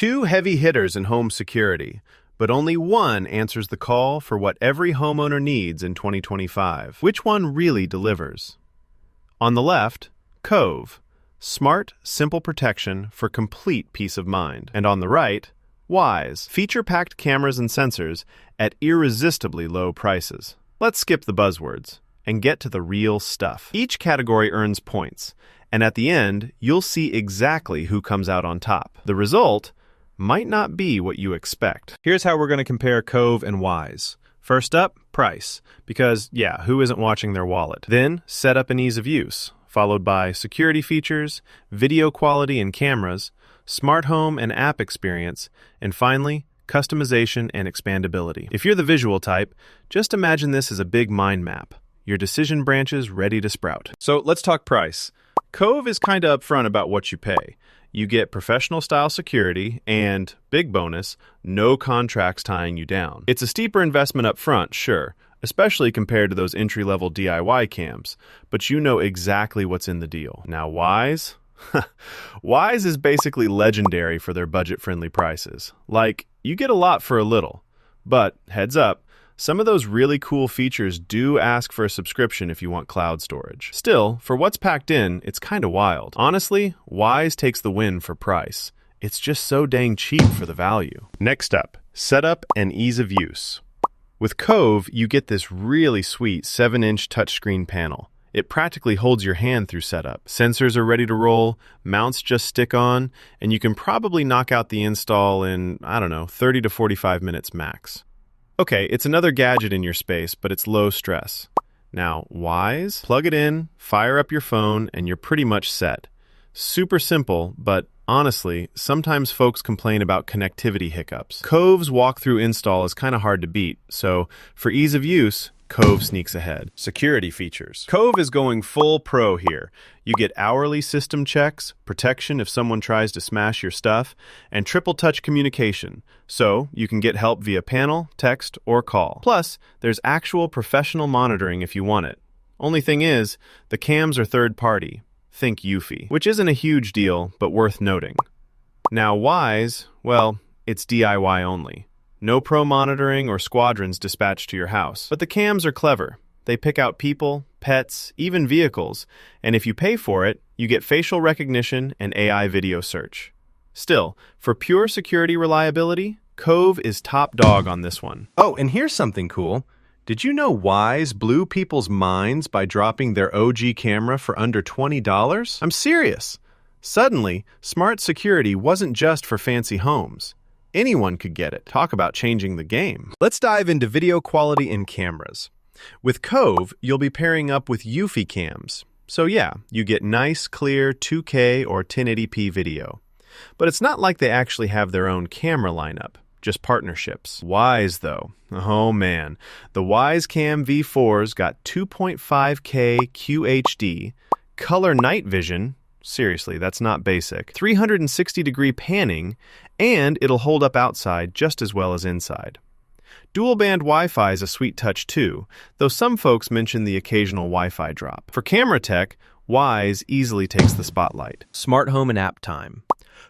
Two heavy hitters in home security, but only one answers the call for what every homeowner needs in 2025. Which one really delivers? On the left, Cove, smart, simple protection for complete peace of mind. And on the right, Wyze, feature-packed cameras and sensors at irresistibly low prices. Let's skip the buzzwords and get to the real stuff. Each category earns points, and at the end, you'll see exactly who comes out on top. The result might not be what you expect. Here's how we're going to compare Cove and Wyze. First up, price, because who isn't watching their wallet? Then, setup and ease of use, followed by security features, video quality and cameras, smart home and app experience, and finally, customization and expandability. If you're the visual type, just imagine this as a big mind map, your decision branches ready to sprout. So let's talk price. Cove is kind of upfront about what you pay. You get professional-style security and, big bonus, no contracts tying you down. It's a steeper investment up front, sure, especially compared to those entry-level DIY cams, but you know exactly what's in the deal. Now, Wyze? Wyze is basically legendary for their budget-friendly prices. Like, you get a lot for a little. But, heads up, some of those really cool features do ask for a subscription if you want cloud storage. Still, for what's packed in, it's kind of wild. Honestly, Wyze takes the win for price. It's just so dang cheap for the value. Next up, setup and ease of use. With Cove, you get this really sweet 7-inch touchscreen panel. It practically holds your hand through setup. Sensors are ready to roll, mounts just stick on, and you can probably knock out the install in, 30 to 45 minutes max. Okay, it's another gadget in your space, but it's low stress. Now, Wyze? Plug it in, fire up your phone, and you're pretty much set. Super simple, but honestly, sometimes folks complain about connectivity hiccups. Cove's walkthrough install is kind of hard to beat, so for ease of use, Cove sneaks ahead. Security features. Cove is going full pro here. You get hourly system checks, protection if someone tries to smash your stuff, and triple touch communication, so you can get help via panel, text, or call. Plus, there's actual professional monitoring if you want it. Only thing is, the cams are third party. Think Eufy, which isn't a huge deal, but worth noting. Now Wyze, well, it's DIY only. No pro monitoring or squadrons dispatched to your house. But the cams are clever. They pick out people, pets, even vehicles, and if you pay for it, you get facial recognition and AI video search. Still, for pure security reliability, Cove is top dog on this one. Oh, and here's something cool. Did you know Wyze blew people's minds by dropping their OG camera for under $20? I'm serious. Suddenly, smart security wasn't just for fancy homes. Anyone could get it. Talk about changing the game. Let's dive into video quality in cameras. With Cove, you'll be pairing up with Eufy cams. So you get nice, clear 2K or 1080p video. But it's not like they actually have their own camera lineup, just partnerships. Wyze, though. Oh man. The Wyze Cam V4's got 2.5K QHD, color night vision, seriously, that's not basic, 360-degree panning, and it'll hold up outside just as well as inside. Dual-band Wi-Fi is a sweet touch too, though some folks mention the occasional Wi-Fi drop. For camera tech, Wyze easily takes the spotlight. Smart home and app time.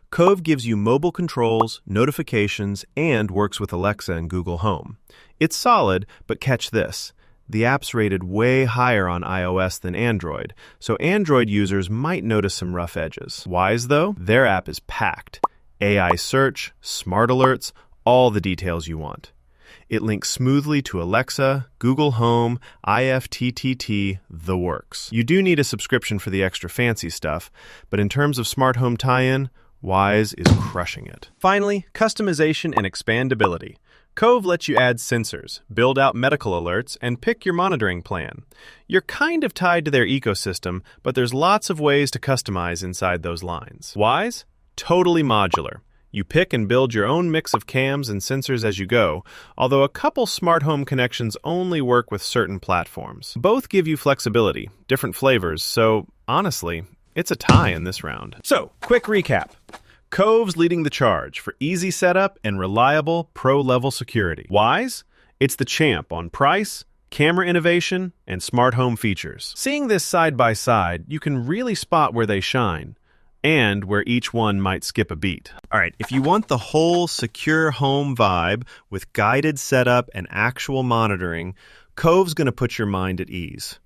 Cove gives you mobile controls, notifications, and works with Alexa and Google Home. It's solid, but catch this. The app's rated way higher on iOS than Android, so Android users might notice some rough edges. Wyze, though, their app is packed. AI search, smart alerts, all the details you want. It links smoothly to Alexa, Google Home, IFTTT, the works. You do need a subscription for the extra fancy stuff, but in terms of smart home tie-in, Wyze is crushing it. Finally, customization and expandability. Cove lets you add sensors, build out medical alerts, and pick your monitoring plan. You're kind of tied to their ecosystem, but there's lots of ways to customize inside those lines. Wyze? Totally modular. You pick and build your own mix of cams and sensors as you go, although a couple smart home connections only work with certain platforms. Both give you flexibility, different flavors, so honestly, it's a tie in this round. So, quick recap. Cove's leading the charge for easy setup and reliable pro-level security. Wyze? It's the champ on price, camera innovation, and smart home features. Seeing this side by side, you can really spot where they shine. and where each one might skip a beat. All right, if you want the whole secure home vibe with guided setup and actual monitoring, Cove's going to put your mind at ease.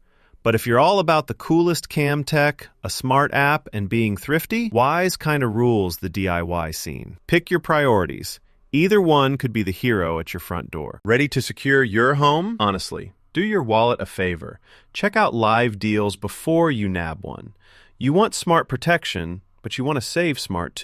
But if you're all about the coolest cam tech, a smart app, and being thrifty, Wyze kind of rules the DIY scene. Pick your priorities. Either one could be the hero at your front door. Ready to secure your home? Honestly, do your wallet a favor. Check out live deals before you nab one. You want smart protection, but you want to save smart too.